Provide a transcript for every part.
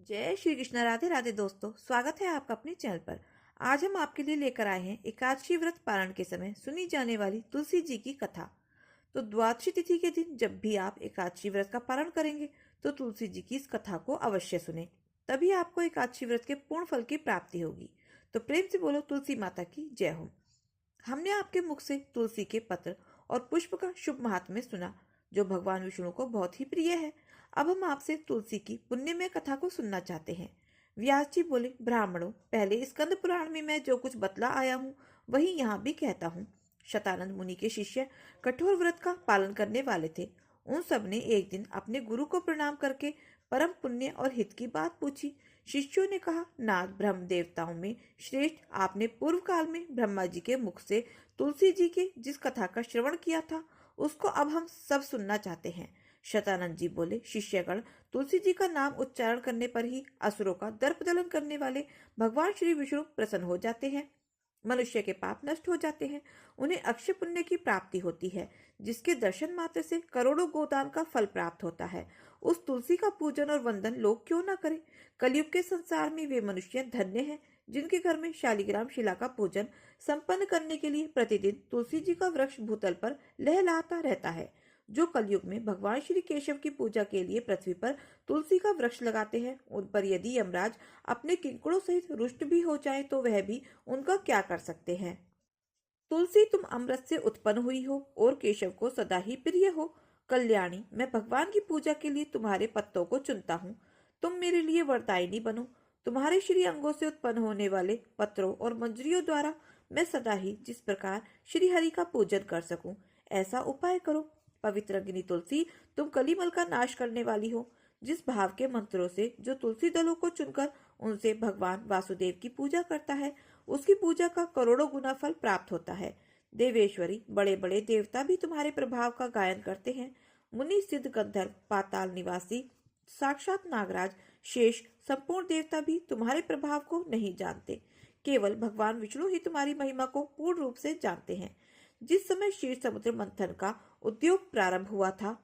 जय श्री कृष्ण। राधे राधे दोस्तों, स्वागत है आपका अपने चैनल पर। आज हम आपके लिए लेकर आए हैं एकादशी व्रत पारण के समय सुनी जाने वाली तुलसी जी की कथा। तो द्वादशी तिथि के दिन जब भी आप एकादशी व्रत का पारण करेंगे तो तुलसी जी की इस कथा को अवश्य सुने, तभी आपको एकादशी व्रत के पूर्ण फल की प्राप्ति होगी। तो प्रेम से बोलो तुलसी माता की जय हो। हमने आपके मुख से तुलसी के पत्र और पुष्प का शुभ महात्म्य सुना, जो भगवान विष्णु को बहुत ही प्रिय है। अब हम आपसे तुलसी की पुण्यमय कथा को सुनना चाहते हैं। व्यास जी बोले, ब्राह्मणों, पहले स्कंद पुराण में मैं जो कुछ बतला आया हूँ वही यहाँ भी कहता हूँ। शतानंद मुनि के शिष्य कठोर व्रत का पालन करने वाले थे। उन सब ने एक दिन अपने गुरु को प्रणाम करके परम पुण्य और हित की बात पूछी। शिष्यों ने कहा, नाथ, ब्रह्म देवताओं में श्रेष्ठ, आपने पूर्व काल में ब्रह्मा जी के मुख से तुलसी जी के जिस कथा का श्रवण किया था उसको अब हम सब सुनना चाहते हैं। शतानंद जी बोले, शिष्यगण, तुलसी जी का नाम उच्चारण करने पर ही असुरों का दर्प दलन करने वाले भगवान श्री विष्णु प्रसन्न हो जाते हैं। मनुष्य के पाप नष्ट हो जाते हैं, उन्हें अक्षय पुण्य की प्राप्ति होती है, जिसके दर्शन मात्र से करोड़ों गोदान का फल प्राप्त होता है। उस तुलसी का पूजन और वंदन लोग क्यों न करें। कलयुग के संसार में वे मनुष्य धन्य हैं जिनके घर में शालिग्राम शिला का पूजन संपन्न करने के लिए प्रतिदिन तुलसी जी का वृक्ष भूतल पर लहलहाता रहता है। जो कलयुग में भगवान श्री केशव की पूजा के लिए पृथ्वी पर तुलसी का वृक्ष लगाते हैं, उन पर यदि यमराज अपने किंकरों सहित रुष्ट भी हो जाए तो वह भी उनका क्या कर सकते हैं। तुलसी, तुम अमृत से उत्पन्न हुई हो और केशव को सदा ही प्रिय हो। कल्याणी, मैं भगवान की पूजा के लिए तुम्हारे पत्तों को चुनता हूँ। तुम मेरे लिए वरदायिनी बनो। तुम्हारे श्री अंगों से उत्पन्न होने वाले पत्रों और मंजरियों द्वारा मैं सदा ही जिस प्रकार श्री हरि का पूजन कर सकूं, ऐसा उपाय करो। पवित्र अग्नि तुलसी, तुम कलिमल का नाश करने वाली हो। जिस भाव के मंत्रों से जो तुलसी दलों को चुनकर उनसे भगवान वासुदेव की पूजा करता है, उसकी पूजा का करोड़ों गुना फल प्राप्त होता है। देवेश्वरी, बड़े बड़े देवता भी तुम्हारे प्रभाव का गायन करते हैं। मुनि, सिद्ध, गंधर्व, पाताल निवासी, साक्षात नागराज, शेष, संपूर्ण देवता भी तुम्हारे प्रभाव को नहीं जानते। केवल भगवान विष्णु ही तुम्हारी महिमा को पूर्ण रूप से जानते हैं। जिस समय क्षीर समुद्र मंथन का उद्योग प्रारंभ हुआ था,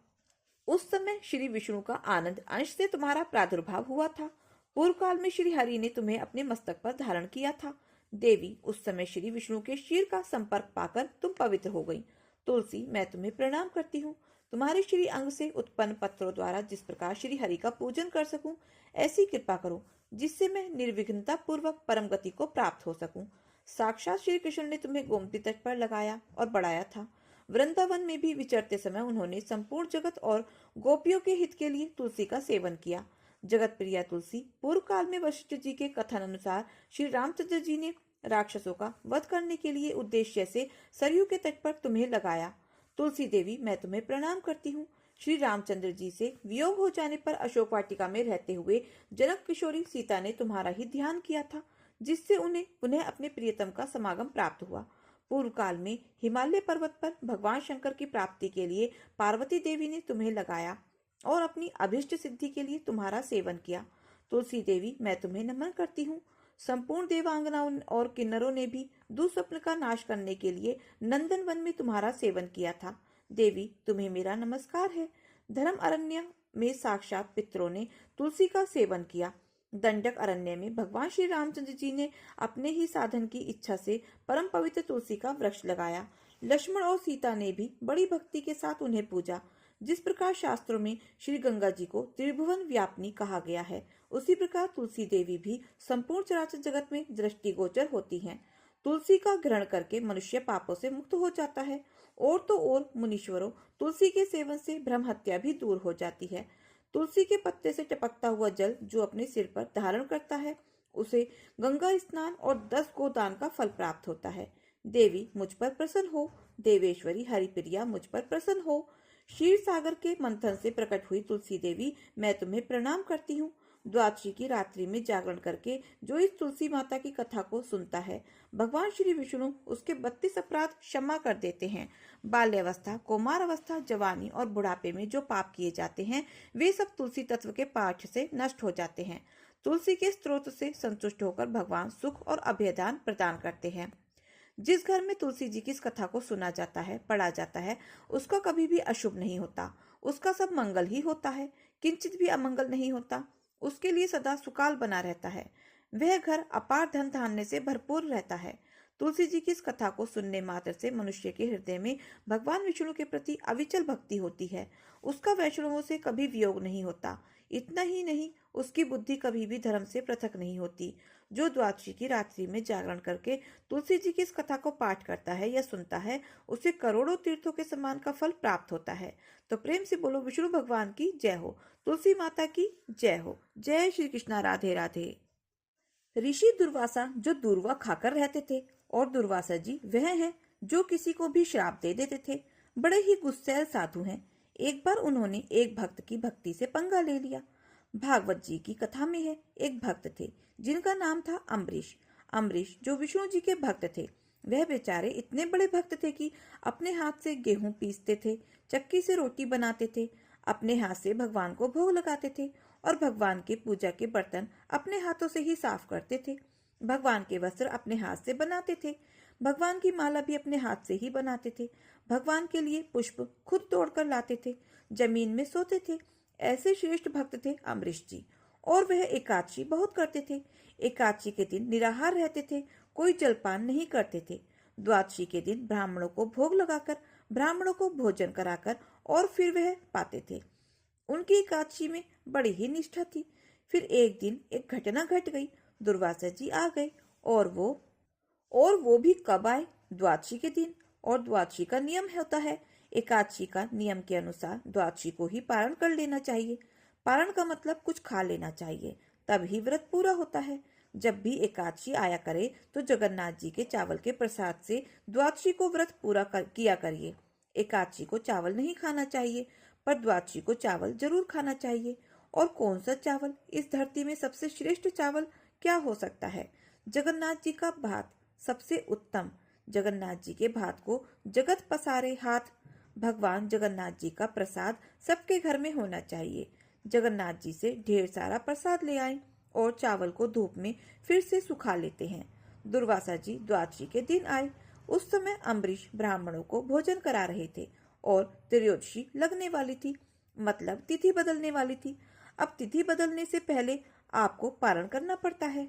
उस समय श्री विष्णु का आनंद अंश से तुम्हारा प्रादुर्भाव हुआ था। पूर्व काल में श्री हरि ने तुम्हें अपने मस्तक पर धारण किया था। देवी, उस समय श्री विष्णु के शीर का संपर्क पाकर तुम पवित्र हो गई। तुलसी, मैं तुम्हें प्रणाम करती हूँ। तुम्हारे श्री अंग से उत्पन्न पत्रों द्वारा जिस प्रकार श्री हरि का पूजन कर सकूं, ऐसी कृपा करो जिससे मैं निर्विघ्नता पूर्वक परम गति को प्राप्त हो सकूं। साक्षात श्री कृष्ण ने तुम्हें गोमती तट पर लगाया और बढ़ाया था। वृंदावन में भी विचरते समय उन्होंने संपूर्ण जगत और गोपियों के हित के लिए तुलसी का सेवन किया। जगत प्रिया तुलसी, पूर्व काल में वशिष्ठ जी के कथन अनुसार श्री रामचंद्र जी ने राक्षसों का वध करने के लिए उद्देश्य से सरयू के तट पर तुम्हें लगाया। तुलसी देवी, मैं तुम्हें प्रणाम करती हूँ। श्री रामचंद्र जी से वियोग हो जाने पर अशोक वाटिका में रहते हुए जनक किशोरी सीता ने तुम्हारा ही ध्यान किया था, जिससे उन्हें पुनः अपने प्रियतम का समागम प्राप्त हुआ। पूर्व काल में हिमालय पर्वत पर भगवान शंकर की प्राप्ति के लिए पार्वती देवी ने तुम्हें लगाया और अपनी अभिष्ट सिद्धि के लिए तुम्हारा सेवन किया। तुलसी देवी, मैं तुम्हें नमन करती हूँ। संपूर्ण देवांगनाओं और किन्नरों ने भी दुस्वप्न का नाश करने के लिए नंदन वन में तुम्हारा सेवन किया था। देवी, तुम्हें मेरा नमस्कार है। धर्म अरण्य में साक्षात पितरों ने तुलसी का सेवन किया। दंडक अरण्य में भगवान श्री रामचंद्र जी ने अपने ही साधन की इच्छा से परम पवित्र तुलसी का वृक्ष लगाया। लक्ष्मण और सीता ने भी बड़ी भक्ति के साथ उन्हें पूजा। जिस प्रकार शास्त्रों में श्री गंगा जी को त्रिभुवन व्यापिनी कहा गया है, उसी प्रकार तुलसी देवी भी संपूर्ण चराचर जगत में दृष्टिगोचर होती हैं। तुलसी का ग्रहण करके मनुष्य पापों से मुक्त हो जाता है। और तो और मुनीश्वरों, तुलसी के सेवन से भ्रम हत्या भी दूर हो जाती है। तुलसी के पत्ते से टपकता हुआ जल जो अपने सिर पर धारण करता है, उसे गंगा स्नान और 10 गोदान का फल प्राप्त होता है। देवी, मुझ पर प्रसन्न हो। देवेश्वरी हरिप्रिया, मुझ पर प्रसन्न हो। क्षीर सागर के मंथन से प्रकट हुई तुलसी देवी, मैं तुम्हें प्रणाम करती हूँ। द्वादशी की रात्रि में जागरण करके जो इस तुलसी माता की कथा को सुनता है, भगवान श्री विष्णु उसके 32 अपराध क्षमा कर देते हैं। बाल्यावस्था, कौमार अवस्था, जवानी और बुढ़ापे में जो पाप किए जाते हैं, वे सब तुलसी तत्व के पाठ से नष्ट हो जाते हैं। तुलसी के स्त्रोत से संतुष्ट होकर भगवान सुख और अभयदान प्रदान करते हैं। जिस घर में तुलसी जी की इस कथा को सुना जाता है, पढ़ा जाता है, उसका कभी भी अशुभ नहीं होता, उसका सब मंगल ही होता है, किंचित भी अमंगल नहीं होता। उसके लिए सदा सुकाल बना रहता है। वह घर अपार धन धान्य से भरपूर रहता है। तुलसी जी की इस कथा को सुनने मात्र से मनुष्य के हृदय में भगवान विष्णु के प्रति अविचल भक्ति होती है। उसका वैष्णवों से कभी वियोग नहीं होता। इतना ही नहीं, उसकी बुद्धि कभी भी धर्म से पृथक नहीं होती। जो द्वादशी की रात्रि में जागरण करके तुलसी जी की इस कथा को पाठ करता है या सुनता है, उसे करोड़ों तीर्थों के समान का फल प्राप्त होता है। तो प्रेम से बोलो विष्णु भगवान की जय हो, तुलसी माता की जय हो। जय श्री कृष्णा। राधे राधे। ऋषि दुर्वासा जो दूर्वा खाकर रहते थे, और दुर्वासा जी वह हैं जो किसी को भी श्राप दे देते थे। बड़े ही गुस्सैल साधु हैं। एक बार उन्होंने एक भक्त की भक्ति से पंगा ले लिया। भागवत जी की कथा में है, एक भक्त थे जिनका नाम था अम्बरीश। अम्बरीश जो विष्णु जी के भक्त थे, वह बेचारे इतने बड़े भक्त थे कि अपने हाथ से गेहूं पीसते थे, चक्की से रोटी बनाते थे, अपने हाथ से भगवान को भोग लगाते थे, और भगवान के पूजा के बर्तन अपने हाथों से ही साफ करते थे। भगवान के वस्त्र अपने हाथ से बनाते थे। भगवान की माला भी अपने हाथ से ही बनाते थे। भगवान के लिए पुष्प खुद तोड़कर लाते थे। जमीन में सोते थे। ऐसे श्रेष्ठ भक्त थे अम्बरीश जी। और वह एकादशी बहुत करते थे। एकादशी के दिन निराहार रहते थे, कोई जलपान नहीं करते थे। द्वादशी के दिन ब्राह्मणों को भोग लगाकर, ब्राह्मणों को भोजन कराकर और फिर वह पाते थे। उनकी एकादशी में बड़ी ही निष्ठा थी। फिर एक दिन एक घटना घट गई। दुर्वासा जी आ गए, और वो भी कब आए? द्वादशी के दिन। और द्वादशी का नियम होता है, एकादशी का नियम के अनुसार द्वादशी को ही पारण कर लेना चाहिए। पारण का मतलब कुछ खा लेना चाहिए, तब ही व्रत पूरा होता है। जब भी एकादशी आया करे तो जगन्नाथ जी के चावल के प्रसाद से द्वादशी को व्रत किया करिए। एकादशी को चावल नहीं खाना चाहिए, पर द्वादशी को चावल जरूर खाना चाहिए। और कौन सा चावल? इस धरती में सबसे श्रेष्ठ चावल क्या हो सकता है? जगन्नाथ जी का भात सबसे उत्तम। जगन्नाथ जी के भात को जगत पसारे हाथ। भगवान जगन्नाथ जी का प्रसाद सबके घर में होना चाहिए। जगन्नाथ जी से ढेर सारा प्रसाद ले आए और चावल को धूप में फिर से सुखा लेते हैं। दुर्वासा जी द्वादशी के दिन आए। उस समय अम्बरीश ब्राह्मणों को भोजन करा रहे थे और त्रयोदशी लगने वाली थी, मतलब तिथि बदलने वाली थी। अब तिथि बदलने से पहले आपको पारण करना पड़ता है।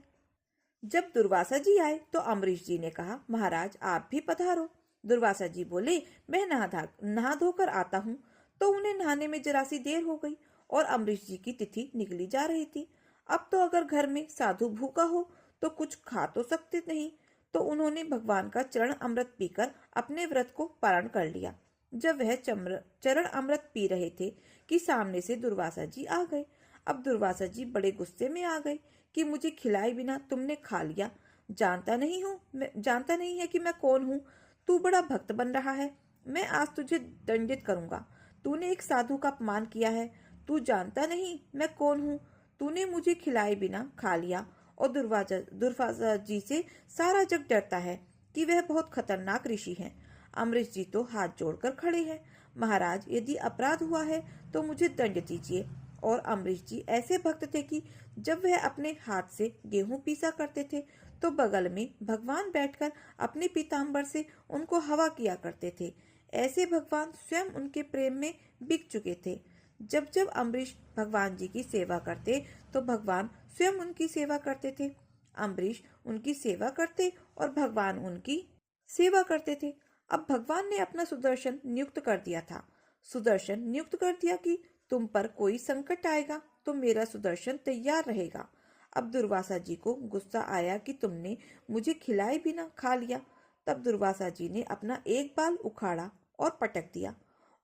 जब दुर्वासा जी आए तो अम्बरीश जी ने कहा, महाराज आप भी पधारो। दुर्वासा जी बोले, मैं नहा धोकर आता हूँ। तो उन्हें नहाने में जरा सी देर हो गई और अम्बरीश जी की तिथि निकली जा रही थी। अब तो अगर घर में साधु भूखा हो तो कुछ खा तो सकते नहीं, तो उन्होंने भगवान का चरण अमृत पीकर अपने व्रत को पारण कर लिया। जब वह चरण अमृत पी रहे थे कि सामने से दुर्वासा जी आ गए। अब दुर्वासा जी बड़े गुस्से में आ गए कि मुझे खिलाए बिना तुमने खा लिया। जानता नहीं है कि मैं कौन हूँ। तू बड़ा भक्त बन रहा है, मैं आज तुझे दंडित करूंगा। तूने एक साधु का अपमान किया है। तू जानता नहीं मैं कौन हूँ। तूने मुझे खिलाए बिना खा लिया। और दुर्वासा जी से सारा जग डरता है कि वह बहुत खतरनाक ऋषि हैं। अम्बरीश जी तो हाथ जोड़कर खड़े हैं। महाराज यदि अपराध हुआ है तो मुझे दंड दीजिए। और अम्बरीश जी ऐसे भक्त थे कि जब वह अपने हाथ से गेहूं पीसा करते थे तो बगल में भगवान बैठकर अपने पीताम्बर से उनको हवा किया करते थे। ऐसे भगवान स्वयं उनके प्रेम में बिक चुके थे। जब जब अम्बरीश भगवान जी की सेवा करते तो भगवान स्वयं उनकी सेवा करते थे। अम्बरीश उनकी सेवा करते और भगवान उनकी सेवा करते थे। अब भगवान ने अपना सुदर्शन नियुक्त कर दिया था। सुदर्शन नियुक्त कर दिया कि तुम पर कोई संकट आएगा तो मेरा सुदर्शन तैयार रहेगा। अब दुर्वासा जी को गुस्सा आया कि तुमने मुझे खिलाए बिना खा लिया। तब दुर्वासा जी ने अपना एक बाल उखाड़ा और पटक दिया,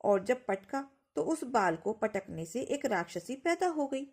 और जब पटका तो उस बाल को पटकने से एक राक्षसी पैदा हो गई।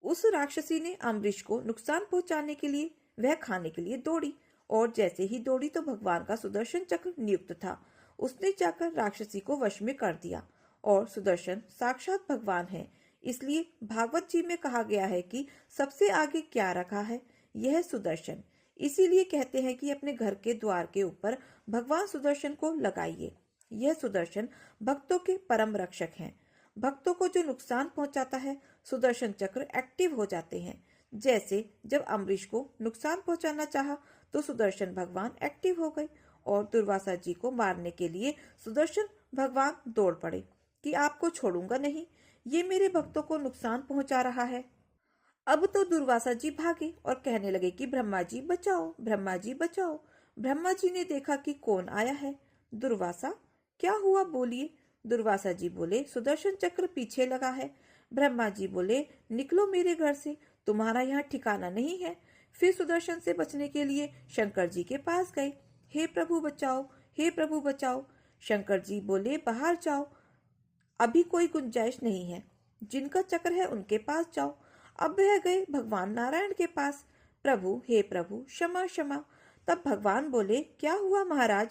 उस राक्षसी ने अम्बरीश को नुकसान पहुंचाने के लिए वह खाने के लिए दौड़ी, और जैसे ही दौड़ी तो भगवान का सुदर्शन चक्र नियुक्त था। उसने जाकर राक्षसी को वश में कर दिया। और सुदर्शन साक्षात भगवान है। इसलिए भागवत जी में कहा गया है कि सबसे आगे क्या रखा है, यह सुदर्शन। इसीलिए कहते हैं कि अपने घर के द्वार के ऊपर भगवान सुदर्शन को लगाइए। यह सुदर्शन भक्तों के परम रक्षक हैं। भक्तों को जो नुकसान पहुंचाता है, सुदर्शन चक्र एक्टिव हो जाते हैं। जैसे जब अम्बरीश को नुकसान पहुंचाना चाहा तो सुदर्शन भगवान एक्टिव हो गए और दुर्वासा जी को मारने के लिए सुदर्शन भगवान दौड़ पड़े कि आपको छोड़ूंगा नहीं, ये मेरे भक्तों को नुकसान पहुंचा रहा है। अब तो दुर्वासा जी भागे और कहने लगे कि ब्रह्मा जी बचाओ, ब्रह्मा जी बचाओ। ब्रह्मा जी ने देखा कि कौन आया है। दुर्वासा, क्या हुआ, बोलिए। दुर्वासा जी बोले, सुदर्शन चक्र पीछे लगा है। ब्रह्मा जी बोले, निकलो मेरे घर से, तुम्हारा यहाँ ठिकाना नहीं है। फिर सुदर्शन से बचने के लिए शंकर जी के पास गए। हे प्रभु बचाओ, हे प्रभु बचाओ। शंकर जी बोले, बाहर जाओ, अभी कोई गुंजाइश नहीं है। जिनका चक्र है उनके पास जाओ। अब वह गए भगवान नारायण के पास। प्रभु, हे प्रभु, क्षमा क्षमा। तब भगवान बोले, क्या हुआ महाराज।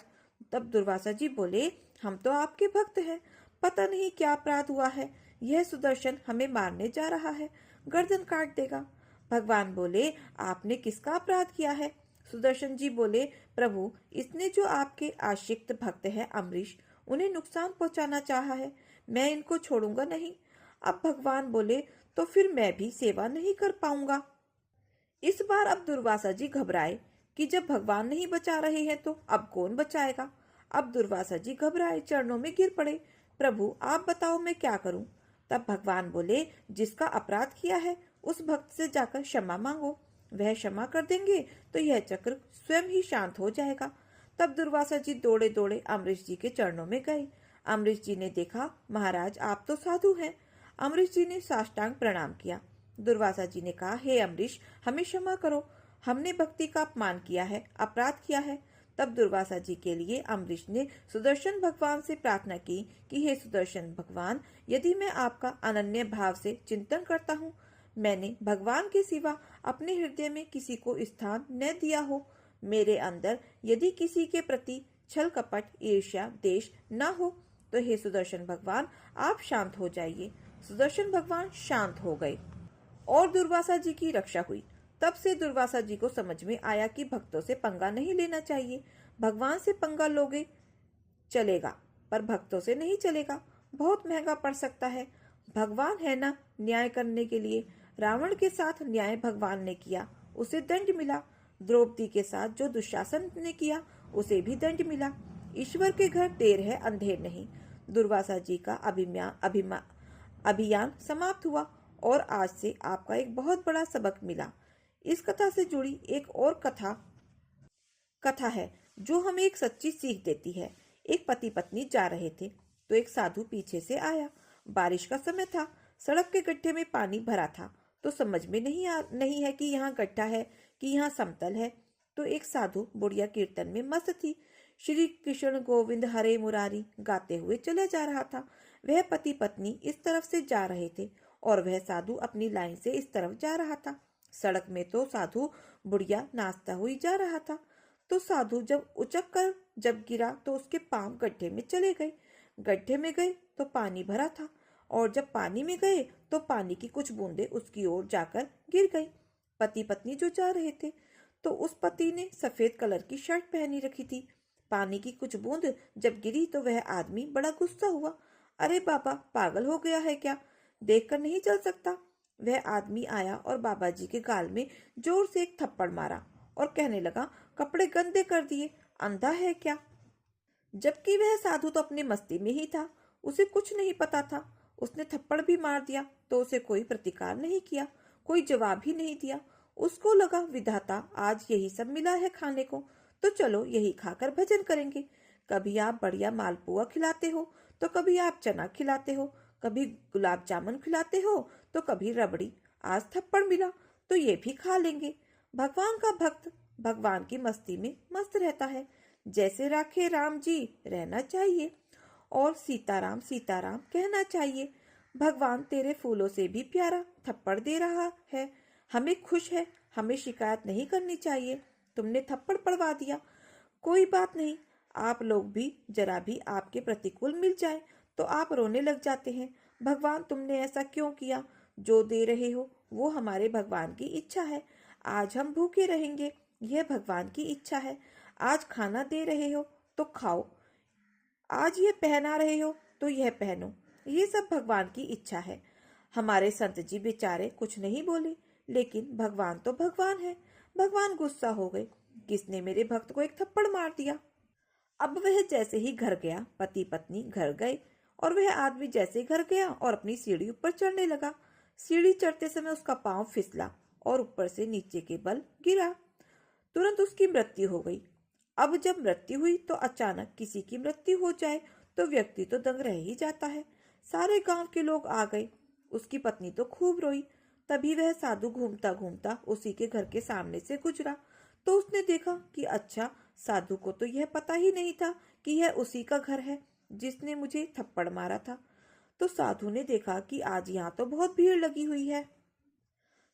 तब दुर्वासा जी बोले, हम तो आपके भक्त हैं, पता नहीं क्या अपराध हुआ है, यह सुदर्शन हमें मारने जा रहा है, गर्दन काट देगा। भगवान बोले, आपने किसका अपराध किया है। सुदर्शन जी बोले, प्रभु, इसने जो आपके आशिक्त भक्त हैं अम्बरीश, उन्हें नुकसान पहुंचाना चाहा है, मैं इनको छोड़ूंगा नहीं। अब भगवान बोले, तो फिर मैं भी सेवा नहीं कर पाऊंगा। इस बार अब दुर्वासा जी घबराए कि जब भगवान नहीं बचा रहे हैं तो अब कौन बचाएगा। अब दुर्वासा जी घबराए, चरणों में गिर पड़े। प्रभु, आप बताओ मैं क्या करूं। तब भगवान बोले, जिसका अपराध किया है उस भक्त से जाकर क्षमा मांगो, वह क्षमा कर देंगे तो यह चक्र स्वयं ही शांत हो जाएगा। तब दुर्वासा जी दौड़े दौड़े अम्बरीश जी के चरणों में गए। अम्बरीश जी ने देखा, महाराज आप तो साधु हैं। अम्बरीश जी ने साष्टांग प्रणाम किया। दुर्वासा जी ने कहा, हे अम्बरीश, हमें क्षमा करो, हमने भक्ति का अपमान किया है, अपराध किया है। तब दुर्वासा जी के लिए अम्बरीश ने सुदर्शन भगवान से प्रार्थना की कि हे सुदर्शन भगवान, यदि मैं आपका अनन्य भाव से चिंतन करता हूँ, मैंने भगवान के सिवा अपने हृदय में किसी को स्थान न दिया हो, मेरे अंदर यदि किसी के प्रति छल कपट ईर्ष्या देश न हो, तो हे सुदर्शन भगवान आप शांत हो जाइए। सुदर्शन भगवान शांत हो गए और दुर्वासा जी की रक्षा हुई। तब से दुर्वासा जी को समझ में आया कि भक्तों से पंगा नहीं लेना चाहिए। भगवान से पंगा लोगे चलेगा, पर भक्तों से नहीं चलेगा, बहुत महंगा पड़ सकता है। भगवान है ना न्याय करने के लिए। रावण के साथ न्याय भगवान ने किया, उसे दंड मिला। द्रौपदी के साथ जो दुशासन ने किया, उसे भी दंड मिला। ईश्वर के घर देर है अंधेर नहीं। दुर्वासा जी का अभियान समाप्त हुआ और आज से आपका एक बहुत बड़ा सबक मिला। इस कथा से जुड़ी एक और कथा है जो हमें एक सच्ची सीख देती है। एक पति पत्नी जा रहे थे तो एक साधु पीछे से आया। बारिश का समय था, सड़क के गड्ढे में पानी भरा था, तो समझ में नहीं है कि यहाँ गड्ढा है कि यहाँ समतल है। तो एक साधु बुढ़िया कीर्तन में मस्त थी, श्री कृष्ण गोविंद हरे मुरारी गाते हुए चले जा रहा था। वह पति पत्नी इस तरफ से जा रहे थे और वह साधु अपनी लाइन से इस तरफ जा रहा था। सड़क में तो साधु बुढ़िया नाचता हुई जा रहा था। तो साधु जब उचक कर जब गिरा तो उसके पांव गड्ढे में चले गए। गड्ढे में गए तो पानी भरा था और जब पानी में गए तो पानी की कुछ बूंदें उसकी ओर जाकर गिर गई। पति पत्नी जो जा रहे थे तो उस पति ने सफेद कलर की शर्ट पहनी रखी थी। पानी की कुछ बूंद जब गिरी तो वह आदमी बड़ा गुस्सा हुआ। अरे बाबा, पागल हो गया है क्या, देखकर नहीं चल सकता। वह आदमी आया और बाबा जी के गाल में जोर से एक थप्पड़ मारा और कहने लगा, कपड़े गंदे कर दिए, अंधा है क्या। जबकि वह साधु तो अपनी मस्ती में ही था, उसे कुछ नहीं पता था। उसने थप्पड़ भी मार दिया तो उसे कोई प्रतिकार नहीं किया, कोई जवाब ही नहीं दिया। उसको लगा, विधाता आज यही सब मिला है खाने को, तो चलो यही खाकर भजन करेंगे। कभी आप बढ़िया मालपुआ खिलाते हो तो कभी आप चना खिलाते हो, कभी गुलाब जामुन खिलाते हो तो कभी रबड़ी। आज थप्पड़ मिला तो ये भी खा लेंगे। भगवान का भक्त भगवान की मस्ती में मस्त रहता है। जैसे राखे राम जी रहना चाहिए और सीताराम सीताराम कहना चाहिए। भगवान तेरे फूलों से भी प्यारा थप्पड़ दे रहा है, हमें खुश है, हमें शिकायत नहीं करनी चाहिए। तुमने थप्पड़ पड़वा दिया, कोई बात नहीं। आप लोग भी जरा भी आपके प्रतिकूल मिल जाए तो आप रोने लग जाते हैं। भगवान तुमने ऐसा क्यों किया, जो दे रहे हो वो हमारे भगवान की इच्छा है। आज हम भूखे रहेंगे, यह भगवान की इच्छा है। आज खाना दे रहे हो तो खाओ, आज ये पहना रहे हो तो यह पहनो, ये सब भगवान की इच्छा है। हमारे संत जी बेचारे कुछ नहीं बोले, लेकिन भगवान तो भगवान है। भगवान गुस्सा हो गए, किसने मेरे भक्त को एक थप्पड़ मार दिया। अब वह जैसे ही घर गया, पति पत्नी घर गए और वह आदमी जैसे घर गया और अपनी सीढ़ी ऊपर चढ़ने लगा, सीढ़ी चढ़ते समय उसका पांव फिसला और ऊपर से नीचे के बल गिरा। तुरंत उसकी मृत्यु हो गई। अब जब मृत्यु हुई तो अचानक किसी की मृत्यु हो जाए तो व्यक्ति तो दंग रह ही जाता है। सारे गांव के लोग आ गए। उसकी पत्नी तो खूब रोई। तभी वह साधु घूमता घूमता उसी के घर के सामने से गुजरा तो उसने देखा कि अच्छा, साधु को तो यह पता ही नहीं था कि यह उसी का घर है जिसने मुझे थप्पड़ मारा था। तो साधु ने देखा कि आज यहाँ तो बहुत भीड़ लगी हुई है।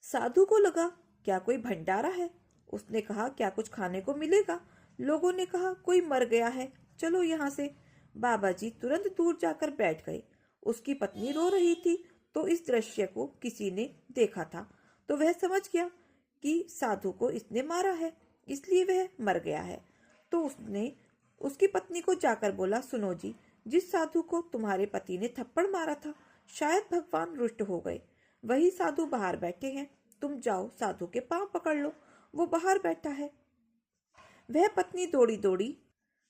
साधु को लगा क्या कोई भंडारा है। उसने कहा क्या कुछ खाने को मिलेगा। लोगों ने कहा कोई मर गया है, चलो यहाँ से। बाबा जी तुरंत दूर जाकर बैठ गए। उसकी पत्नी रो रही थी तो इस दृश्य को किसी ने देखा था तो वह समझ गया कि साधु को इसने मारा है, इसलिए वह मर गया है। तो उसने उसकी पत्नी को जाकर बोला, सुनो जी, जिस साधु को तुम्हारे पति ने थप्पड़ मारा था शायद भगवान रुष्ट हो गए। वही साधु बाहर बैठे हैं, तुम जाओ साधु के पांव पकड़ लो, वो बाहर बैठा है। वह पत्नी दौड़ी दौड़ी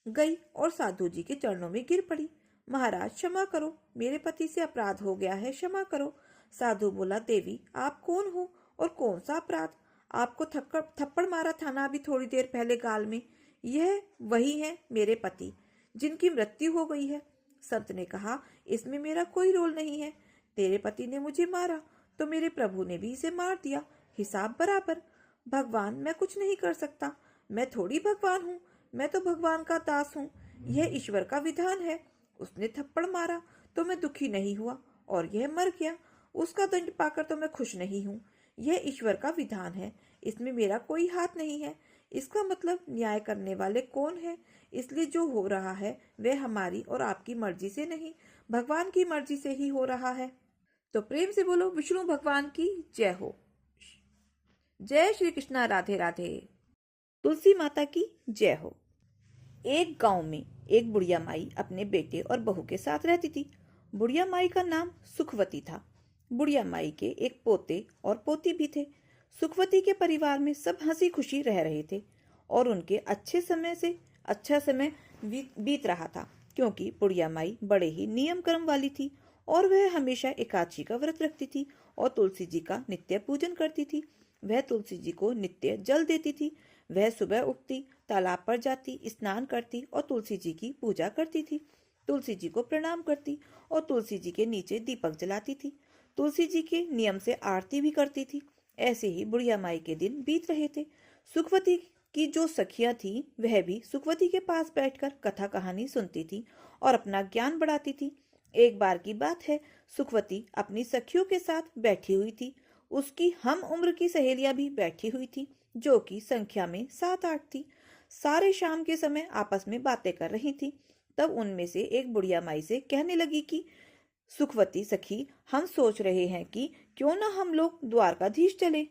गई और साधु जी के चरणों में गिर पड़ी। महाराज क्षमा करो, मेरे पति से अपराध हो गया है, क्षमा करो। साधु बोला, देवी आप कौन हो और कौन सा अपराध? आपको थप्पड़ मारा था ना अभी थोड़ी देर पहले गाल में, यह वही है मेरे पति जिनकी मृत्यु हो गई है। संत ने कहा, इसमें मेरा कोई रोल नहीं है। तेरे पति ने मुझे मारा तो मेरे प्रभु ने भी इसे मार दिया, हिसाब बराबर। भगवान मैं कुछ नहीं कर सकता, मैं थोड़ी भगवान हूँ, मैं तो भगवान का दास हूँ। यह ईश्वर का विधान है। उसने थप्पड़ मारा तो मैं दुखी नहीं हुआ और यह मर गया, उसका दंड पाकर तो मैं खुश नहीं हूँ। यह ईश्वर का विधान है, इसमें मेरा कोई हाथ नहीं है। इसका मतलब न्याय करने वाले कौन है? इसलिए जो हो रहा है वह हमारी और आपकी मर्जी से नहीं, भगवान की मर्जी से ही हो रहा है। तो प्रेम से बोलो विष्णु भगवान की जय हो। जय श्री कृष्णा, राधे राधे। तुलसी माता की जय हो। एक गांव में एक बुढ़िया माई अपने बेटे और बहू के साथ रहती थी। बुढ़िया माई का नाम सुखवती था। बुढ़िया माई के एक पोते और पोती भी थे। सुखवती के परिवार में सब हंसी खुशी रह रहे थे और उनके अच्छे समय से अच्छा समय बीत रहा था, क्योंकि बुढ़िया माई बड़े ही नियम कर्म वाली थी और वह हमेशा एकादशी का व्रत रखती थी और तुलसी जी का नित्य पूजन करती थी। वह तुलसी जी को नित्य जल देती थी। वह सुबह उठती, तालाब पर जाती, स्नान करती और तुलसी जी की पूजा करती थी। तुलसी जी को प्रणाम करती और तुलसी जी के नीचे दीपक जलाती थी। तुलसी जी के नियम से आरती भी करती थी। ऐसे ही बुढ़िया माई के दिन बीत रहे थे। सुखवती की जो सखियां थी वह भी सुखवती के पास बैठकर कथा कहानी सुनती थी और अपना ज्ञान बढ़ाती थी। एक बार की बात है, सुखवती अपनी सखियों के साथ बैठी हुई थी। उसकी हम उम्र की सहेलियां भी बैठी हुई थी, जो कि संख्या में 7-8 थी। सारे शाम के समय आपस में बातें कर रही थी। तब उनमें से एक बुढ़िया माई से कहने लगी कि सुखवती सखी, हम सोच रहे हैं कि क्यों ना हम लोग द्वारकाधीश चले।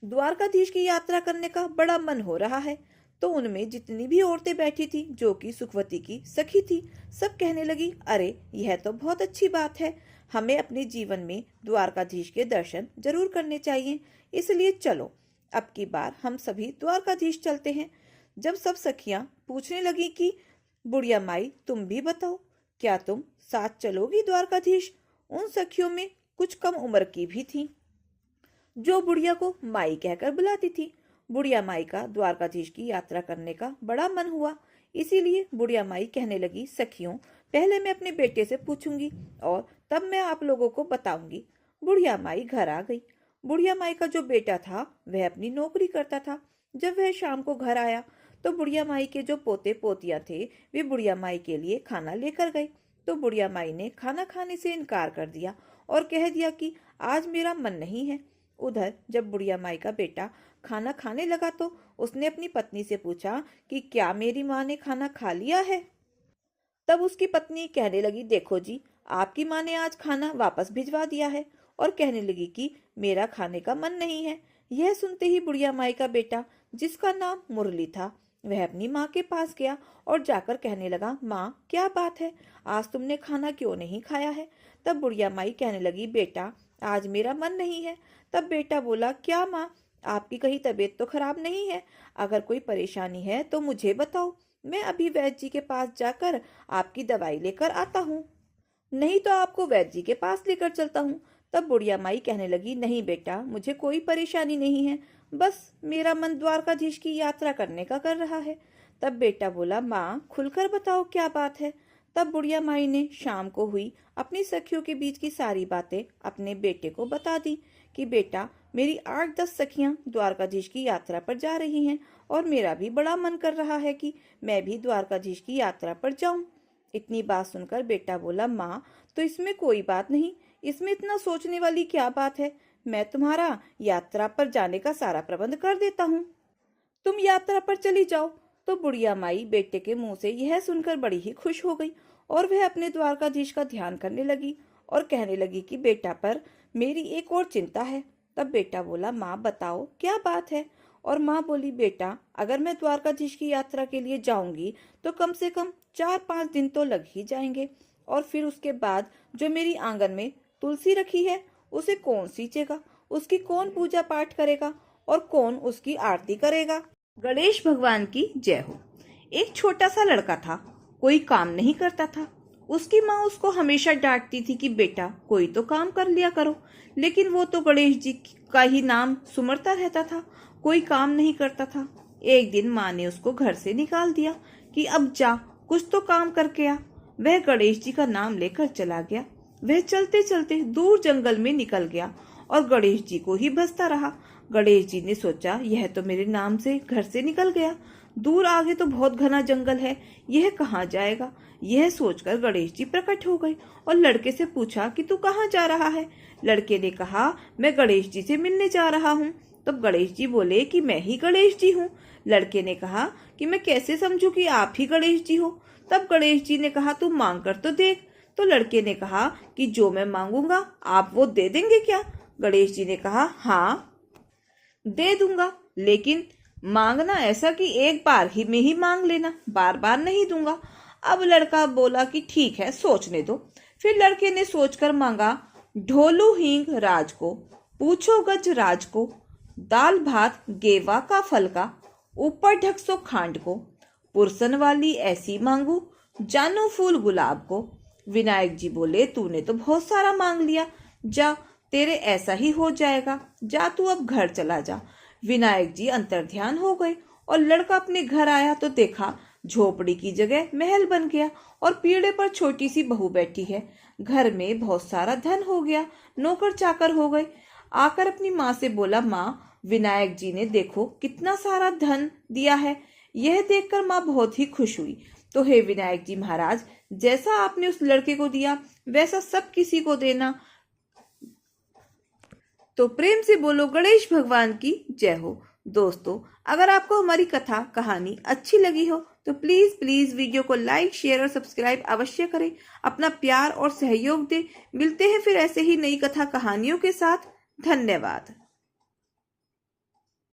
द्वारकाधीश की यात्रा करने का बड़ा मन हो रहा है। तो उनमें जितनी भी औरतें बैठी थी जो कि सुखवती की सखी थी, सब कहने लगी, अरे यह तो बहुत अच्छी बात है, हमें अपने जीवन में द्वारकाधीश के दर्शन जरूर करने चाहिए, इसलिए चलो अब की बार हम सभी द्वारकाधीश चलते हैं। जब सब सखियां पूछने लगी कि बुढ़िया माई तुम भी बताओ, क्या तुम साथ चलोगी द्वारकाधीश? उन सखियों में कुछ कम उम्र की भी थी जो बुढ़िया को माई कहकर बुलाती थी। बुढ़िया माई का द्वारकाधीश की यात्रा करने का बड़ा मन हुआ, इसीलिए बुढ़िया माई कहने लगी, सखियों पहले मैं अपने बेटे से पूछूंगी और तब मैं आप लोगों को बताऊंगी। बुढ़िया माई घर आ गई। बुढ़िया माई का जो बेटा था वह अपनी नौकरी करता था। जब वह शाम को घर आया तो बुढ़िया माई के जो पोते पोतियां थे वे बुढ़िया माई के लिए खाना लेकर गए। तो बुढ़िया माई ने खाना खाने से इनकार कर दिया और कह दिया कि आज मेरा मन नहीं है। उधर जब बुढ़िया माई का बेटा खाना खाने लगा तो उसने अपनी पत्नी से पूछा कि क्या मेरी माँ ने खाना खा लिया है? तब उसकी पत्नी कहने लगी, देखो जी, आपकी माँ ने आज खाना वापस भिजवा दिया है, और कहने लगी कि मेरा खाने का मन नहीं है। यह सुनते ही बुढ़िया माई का बेटा, जिसका नाम मुरली था, वह अपनी माँ के पास गया और जाकर कहने लगा, माँ क्या बात है, आज तुमने खाना क्यों नहीं खाया है? तब बुढ़िया माई कहने लगी, बेटा आज मेरा मन नहीं है। तब बेटा बोला, क्या माँ, आपकी कहीं तबीयत तो खराब नहीं है? अगर कोई परेशानी है तो मुझे बताओ, मैं अभी वैद्य जी के पास जाकर आपकी दवाई लेकर आता हूँ। नहीं तो आपको वैद्य जी के पास लेकर चलता हूँ। तब बुढ़िया माई कहने लगी, नहीं बेटा, मुझे कोई परेशानी नहीं है, बस मेरा मन द्वारकाधीश की यात्रा करने का कर रहा है। तब बेटा बोला, माँ खुलकर बताओ क्या बात है। तब बुढ़िया माई ने शाम को हुई अपनी सखियों के बीच की सारी बातें अपने बेटे को बता दी कि बेटा, मेरी 8-10 सखियां द्वारकाधीश की यात्रा पर जा रही हैं और मेरा भी बड़ा मन कर रहा है कि मैं भी द्वारकाधीश की यात्रा पर जाऊं। इतनी बात सुनकर बेटा बोला, माँ तो इसमें कोई बात नहीं, इसमें इतना सोचने वाली क्या बात है, मैं तुम्हारा यात्रा पर जाने का सारा प्रबंध कर देता हूँ, तुम यात्रा पर चली जाओ। तो बुढ़िया माई बेटे के मुंह से यह सुनकर बड़ी ही खुश हो गई और वह अपने द्वारकाधीश का ध्यान करने लगी और कहने लगी कि बेटा, पर मेरी एक और चिंता है। तब बेटा बोला, माँ बताओ क्या बात है। और माँ बोली, बेटा, अगर मैं द्वारकाधीश की यात्रा के लिए जाऊंगी तो कम से कम 4-5 दिन तो लग ही जाएंगे, और फिर उसके बाद जो मेरी आंगन में तुलसी रखी है उसे कौन सींचेगा, उसकी कौन पूजा पाठ करेगा और कौन उसकी आरती करेगा। गणेश भगवान की जय हो। एक छोटा सा लड़का था, कोई काम नहीं करता था। उसकी माँ उसको हमेशा डांटती थी कि बेटा कोई तो काम कर लिया करो, लेकिन वो तो गणेश जी का ही नाम सुमरता रहता था, कोई काम नहीं करता था। एक दिन माँ ने उसको घर से निकाल दिया कि अब जा, कुछ तो काम करके आ। वह गणेश जी का नाम लेकर चला गया। वह चलते चलते दूर जंगल में निकल गया और गणेश जी को ही भजता रहा। गणेश जी ने सोचा, यह तो मेरे नाम से घर से निकल गया, दूर आगे तो बहुत घना जंगल है, यह कहाँ जाएगा। यह सोचकर गणेश जी प्रकट हो गए और लड़के से पूछा कि तू कहाँ जा रहा है। लड़के ने कहा, मैं गणेश जी से मिलने जा रहा हूँ। तब गणेश जी बोले कि मैं ही गणेश जी हूँ। लड़के ने कहा कि मैं कैसे समझूं कि आप ही गणेश जी हो। तब गणेश जी ने कहा, तू मांग कर तो देख। तो लड़के ने कहा कि जो मैं मांगूंगा आप वो दे देंगे क्या। गणेश जी ने कहा, हाँ दे दूंगा, लेकिन मांगना ऐसा कि एक बार ही में ही मांग लेना, बार बार नहीं दूंगा। अब लड़का बोला कि ठीक है, सोचने दो। फिर लड़के ने सोचकर मांगा, ढोलू हींग राज को, पूछो गज राज को, दाल भात गेवा का फल का, ऊपर ढक सो खांड को, पुरसन वाली ऐसी मांगू, जानू फूल गुलाब को। विनायक जी बोले, तूने तो बहुत सारा मांग लिया, जा तेरे ऐसा ही हो जाएगा, जा तू अब घर चला जा। विनायक जी अंतर्ध्यान हो गए और लड़का अपने घर आया तो देखा झोपड़ी की जगह महल बन गया और पीढ़े पर छोटी सी बहू बैठी है। घर में बहुत सारा धन हो गया, नौकर चाकर हो गए। आकर अपनी माँ से बोला, माँ विनायक जी ने देखो कितना सारा धन दिया है। यह देखकर माँ बहुत ही खुश हुई। तो हे विनायक जी महाराज, जैसा आपने उस लड़के को दिया वैसा सब किसी को देना। तो प्रेम से बोलो गणेश भगवान की जय हो। दोस्तों, अगर आपको हमारी कथा कहानी अच्छी लगी हो तो प्लीज प्लीज वीडियो को लाइक शेयर और सब्सक्राइब अवश्य करें, अपना प्यार और सहयोग दें। मिलते हैं फिर ऐसे ही नई कथा कहानियों के साथ। धन्यवाद।